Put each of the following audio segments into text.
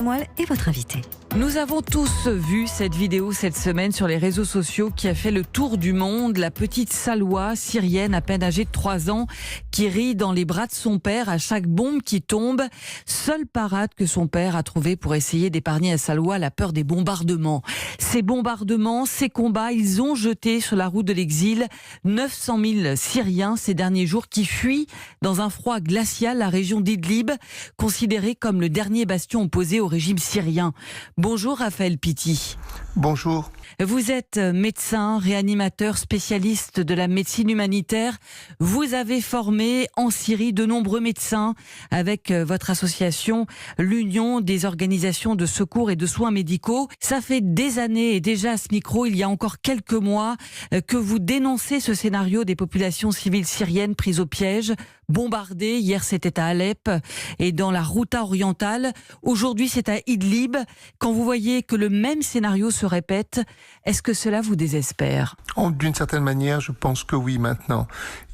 Moelle est votre invité. Nous avons tous vu cette vidéo cette semaine sur les réseaux sociaux qui a fait le tour du monde. La petite Salwa, syrienne à peine âgée de 3 ans, qui rit dans les bras de son père à chaque bombe qui tombe. Seule parade que son père a trouvée pour essayer d'épargner à Salwa la peur des bombardements. Ces bombardements, ces combats, ils ont jeté sur la route de l'exil 900 000 Syriens ces derniers jours qui fuient dans un froid glacial la région d'Idlib, considérée comme le dernier bastion opposé au régime syrien. Bonjour Raphaël Pitti. Bonjour. Vous êtes médecin, réanimateur, spécialiste de la médecine humanitaire. Vous avez formé en Syrie de nombreux médecins avec votre association, l'Union des organisations de secours et de soins médicaux. Ça fait des années et déjà à ce micro, il y a encore quelques mois, que vous dénoncez ce scénario des populations civiles syriennes prises au piège, bombardées. Hier, c'était à Alep et dans la Ghouta orientale. Aujourd'hui, c'est à Idlib. Quand vous voyez que le même scénario se répète, est-ce que cela vous désespère ? D'une certaine manière, je pense que oui maintenant.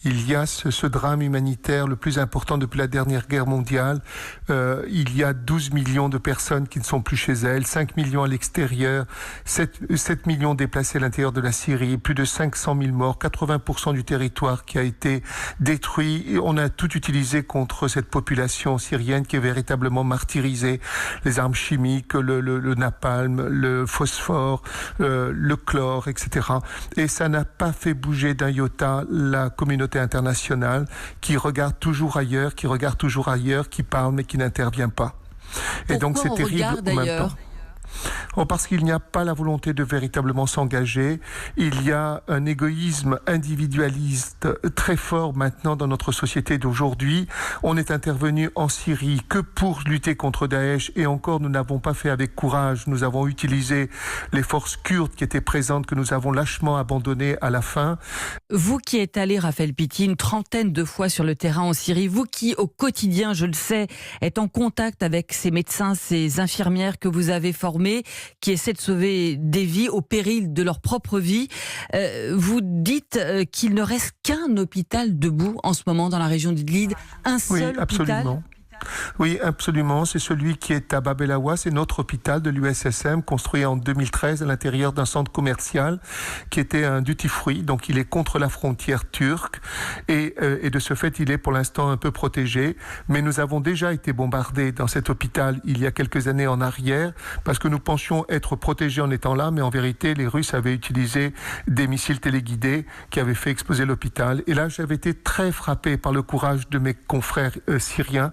Il y a ce drame humanitaire le plus important depuis la dernière guerre mondiale. Il y a 12 millions de personnes qui ne sont plus chez elles, 5 millions à l'extérieur, 7 millions déplacés à l'intérieur de la Syrie, plus de 500 000 morts, 80% du territoire qui a été détruit. Et on a tout utilisé contre cette population syrienne qui est véritablement martyrisée. Les armes chimiques, le napalm, le phosphore, le chlore, etc. Et ça n'a pas fait bouger d'un iota la communauté internationale qui regarde toujours ailleurs, qui parle mais qui n'intervient pas. Pourquoi et donc c'est terrible regarde d'ailleurs ? Parce qu'il n'y a pas la volonté de véritablement s'engager. Il y a un égoïsme individualiste très fort maintenant dans notre société d'aujourd'hui. On est intervenu en Syrie que pour lutter contre Daesh et encore nous n'avons pas fait avec courage. Nous avons utilisé les forces kurdes qui étaient présentes que nous avons lâchement abandonnées à la fin. Vous qui êtes allé, Raphaël Pitti, une trentaine de fois sur le terrain en Syrie, vous qui au quotidien, je le sais, êtes en contact avec ces médecins, ces infirmières que vous avez formés, qui essaient de sauver des vies au péril de leur propre vie. Vous dites qu'il ne reste qu'un hôpital debout en ce moment dans la région d'Idlib, un seul hôpital. Oui, absolument. C'est celui qui est à Bab el Awa. C'est notre hôpital de l'USSM, construit en 2013 à l'intérieur d'un centre commercial qui était un duty-free. Donc, il est contre la frontière turque. Et de ce fait, il est pour l'instant un peu protégé. Mais nous avons déjà été bombardés dans cet hôpital il y a quelques années en arrière parce que nous pensions être protégés en étant là. Mais en vérité, les Russes avaient utilisé des missiles téléguidés qui avaient fait exploser l'hôpital. Et là, j'avais été très frappé par le courage de mes confrères syriens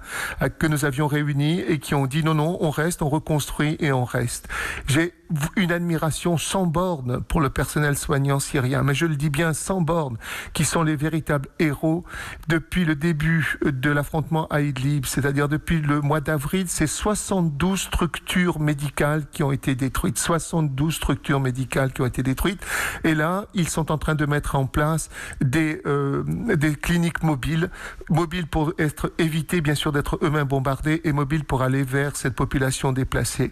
que nous avions réunis et qui ont dit non, on reste, on reconstruit et on reste. J'ai une admiration sans borne pour le personnel soignant syrien, mais je le dis bien sans borne, qui sont les véritables héros depuis le début de l'affrontement à Idlib, c'est-à-dire depuis le mois d'avril, c'est 72 structures médicales qui ont été détruites, 72 structures médicales qui ont été détruites, et là, ils sont en train de mettre en place des cliniques mobiles pour éviter bien sûr d'être eux-mêmes bombardés et mobiles pour aller vers cette population déplacée.